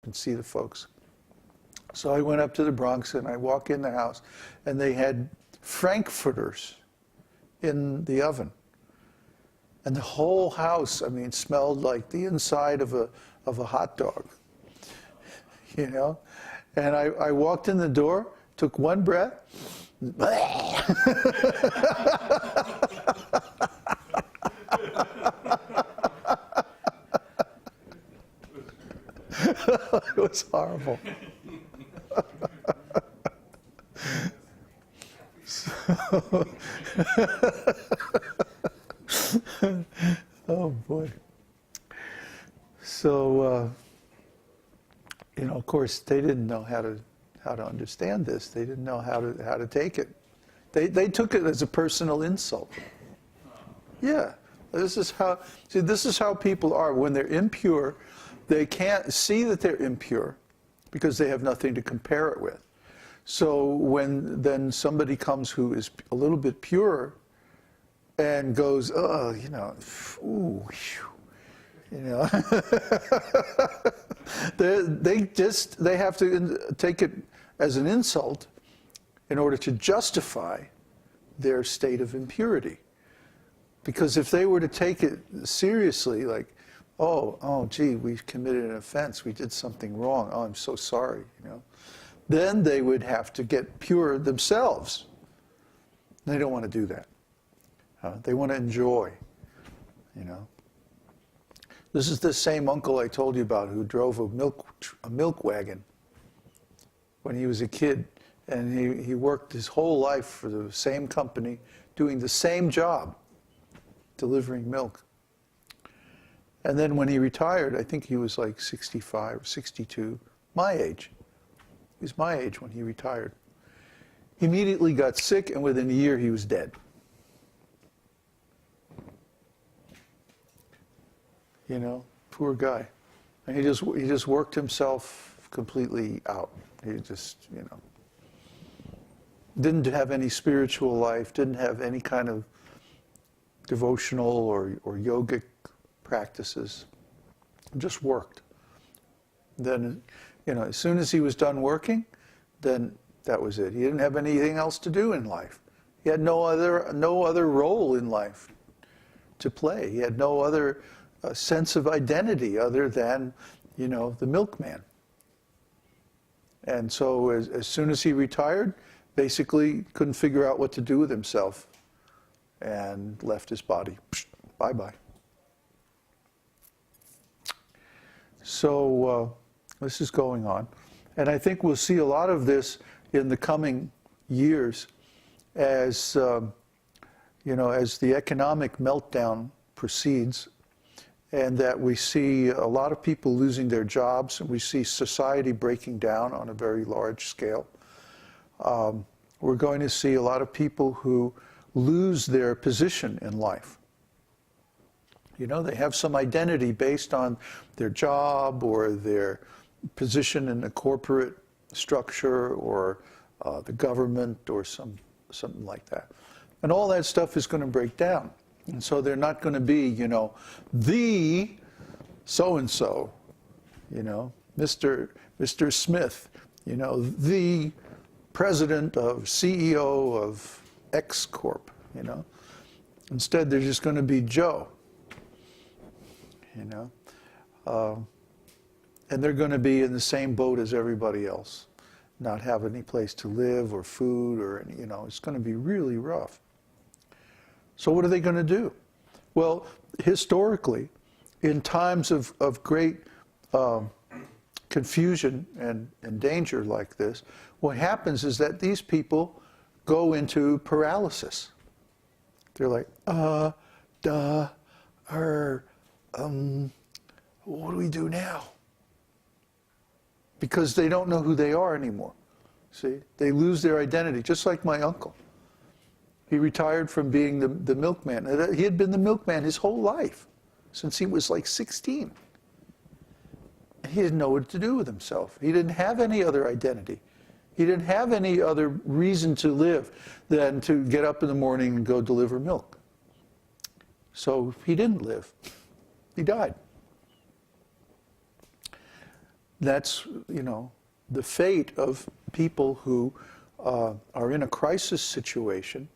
and see the folks. So I went up to the Bronx and I walk in the house and they had frankfurters in the oven. And the whole house, I mean, smelled like the inside of a hot dog, you know? And I walked in the door, took one breath, it was horrible. Oh boy. So, you know, of course, they didn't know how to understand this. They didn't know how to take it. They took it as a personal insult. Yeah, this is how people are when they're impure. They can't see that they're impure because they have nothing to compare it with. So when then somebody comes who is a little bit pure and goes, oh, you know, ooh, you know, they have to take it as an insult in order to justify their state of impurity. Because if they were to take it seriously, like, oh, gee, we've committed an offense, we did something wrong, oh, I'm so sorry, you know, then they would have to get pure themselves. They don't want to do that. They want to enjoy, you know. This is the same uncle I told you about who drove a milk wagon when he was a kid, and he worked his whole life for the same company, doing the same job, delivering milk. And then when he retired, I think he was like 65 or 62, my age. He was my age when he retired. He immediately got sick, and within a year he was dead. You know, poor guy. And he just worked himself completely out. He just, you know, didn't have any spiritual life, didn't have any kind of devotional or yogic practices. Just worked. Then, you know, as soon as he was done working, then that was it. He didn't have anything else to do in life. He had no other role in life to play. He had no other sense of identity other than, you know, the milkman. And so as soon as he retired, basically couldn't figure out what to do with himself and left his body. Bye-bye. So this is going on. And I think we'll see a lot of this in the coming years as, you know, as the economic meltdown proceeds, and that we see a lot of people losing their jobs, and we see society breaking down on a very large scale. We're going to see a lot of people who lose their position in life. You know, they have some identity based on their job or their position in the corporate structure or the government or something like that. And all that stuff is going to break down. And so they're not going to be, you know, the so-and-so, you know, Mr. Smith, you know, the president of CEO of X Corp, you know. Instead, they're just going to be Joe, you know. And they're going to be in the same boat as everybody else, not have any place to live or food or any, you know, it's going to be really rough. So what are they going to do? Well, historically, in times of great confusion and danger like this, what happens is that these people go into paralysis. They're like, what do we do now? Because they don't know who they are anymore. See, they lose their identity, just like my uncle. He retired from being the milkman. He had been the milkman his whole life, since he was like 16. He didn't know what to do with himself. He didn't have any other identity. He didn't have any other reason to live than to get up in the morning and go deliver milk. So he didn't live. He died. That's, the fate of people who are in a crisis situation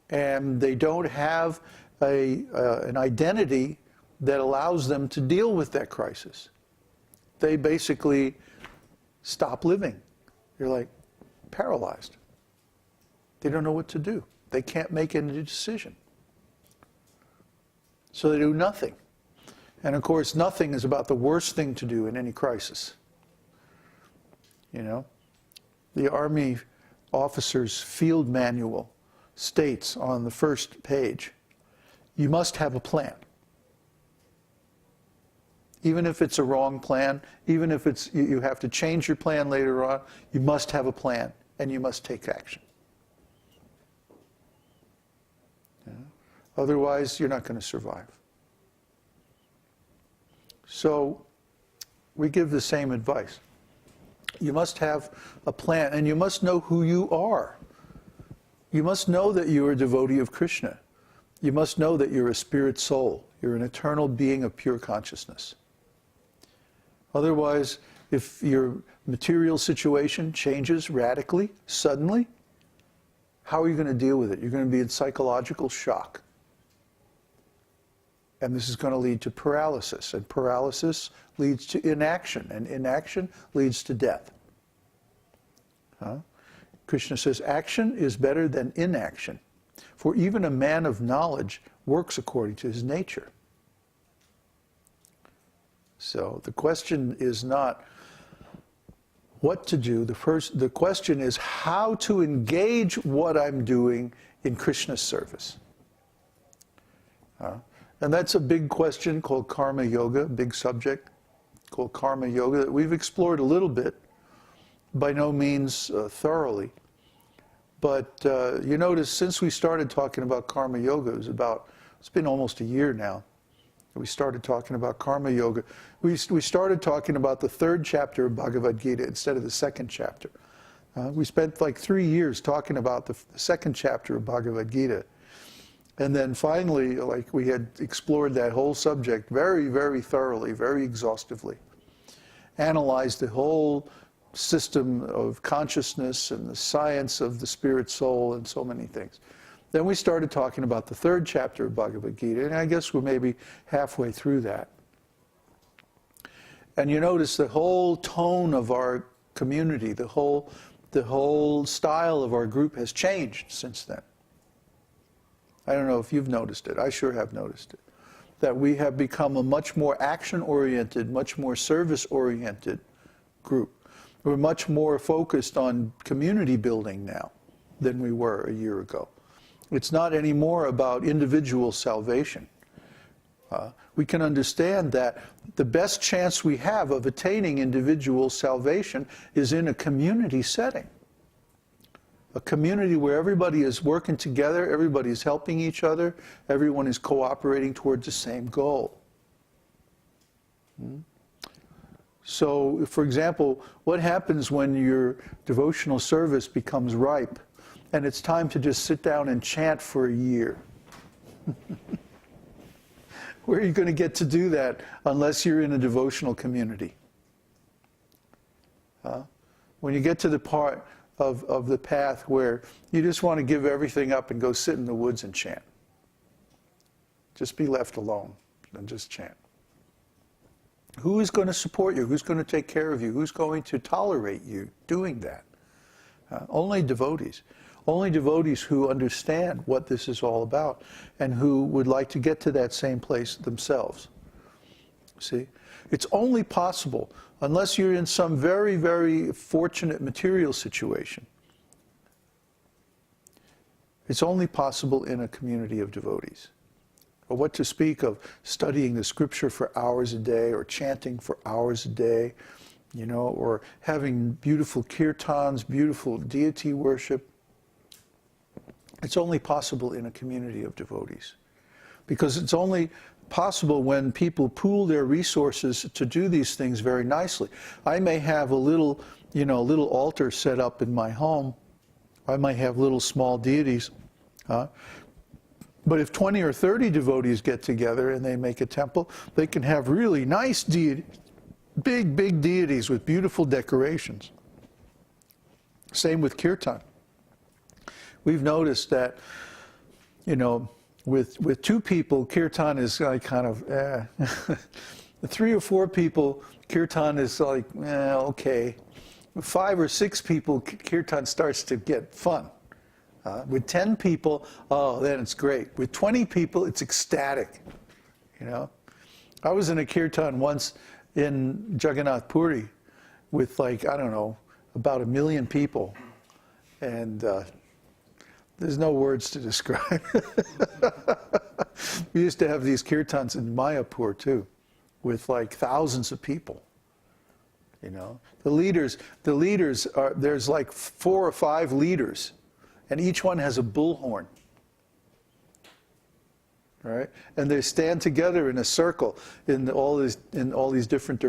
and they don't have an identity that allows them to deal with that crisis. They basically stop living. They're like paralyzed. They don't know what to do. They can't make any decision. So they do nothing. And of course, nothing is about the worst thing to do in any crisis. The Army officer's field manual states on the first page, you must have a plan. Even if it's a wrong plan, even if you have to change your plan later on, you must have a plan and you must take action. Otherwise, you're not going to survive. So, we give the same advice. You must have a plan, and you must know who you are. You must know that you are a devotee of Kṛṣṇa. You must know that you're a spirit soul. You're an eternal being of pure consciousness. Otherwise, if your material situation changes radically, suddenly, how are you going to deal with it? You're going to be in psychological shock. And this is going to lead to paralysis, and paralysis leads to inaction, and inaction leads to death. Krishna says, action is better than inaction, for even a man of knowledge works according to his nature. So the question is not what to do. The question is how to engage what I'm doing in Krishna's service. And that's a big question called karma yoga, big subject called karma yoga that we've explored a little bit, by no means thoroughly. But you notice since we started talking about karma yoga, it's been almost a year now. We started talking about karma yoga. We started talking about the 3rd chapter of Bhagavad-gītā instead of the 2nd chapter. We spent like 3 years talking about the 2nd chapter of Bhagavad-gītā. And then finally, we had explored that whole subject very, very thoroughly, very exhaustively. Analyzed the whole system of consciousness and the science of the spirit soul and so many things. Then we started talking about the 3rd chapter of Bhagavad-gītā, and I guess we're maybe halfway through that. And you notice the whole tone of our community, the whole style of our group has changed since then. I don't know if you've noticed it. I sure have noticed it. That we have become a much more action-oriented, much more service-oriented group. We're much more focused on community building now than we were a year ago. It's not anymore about individual salvation. We can understand that the best chance we have of attaining individual salvation is in a community setting. A community where everybody is working together, everybody is helping each other, everyone is cooperating towards the same goal. So, for example, what happens when your devotional service becomes ripe and it's time to just sit down and chant for a year? Where are you going to get to do that unless you're in a devotional community? When you get to the part of the path where you just want to give everything up and go sit in the woods and chant. Just be left alone and just chant. Who is going to support you? Who's going to take care of you? Who's going to tolerate you doing that? Only devotees. Only devotees who understand what this is all about and who would like to get to that same place themselves. See? It's only possible unless you're in some very, very fortunate material situation. It's only possible in a community of devotees. Or what to speak of studying the scripture for hours a day, or chanting for hours a day, or having beautiful kirtans, beautiful deity worship. It's only possible in a community of devotees. Because it's only possible when people pool their resources to do these things very nicely. I may have a little altar set up in my home. I might have little small deities. But if 20 or 30 devotees get together and they make a temple, they can have really nice deities. Big, big deities with beautiful decorations. Same with kirtan. We've noticed that, you know, with two people, kirtan is like kind of, With 3 or 4 people, kirtan is like, okay. With 5 or 6 people, kirtan starts to get fun. With 10 people, oh, then it's great. With 20 people, it's ecstatic, you know. I was in a kirtan once in Jagannath Puri with, like, I don't know, about 1 million people. And there's no words to describe. We used to have these kirtans in Mayapur too, with like thousands of people. You know, the leaders are, there's like 4 or 5 leaders, and each one has a bullhorn. Right? And they stand together in a circle in all these different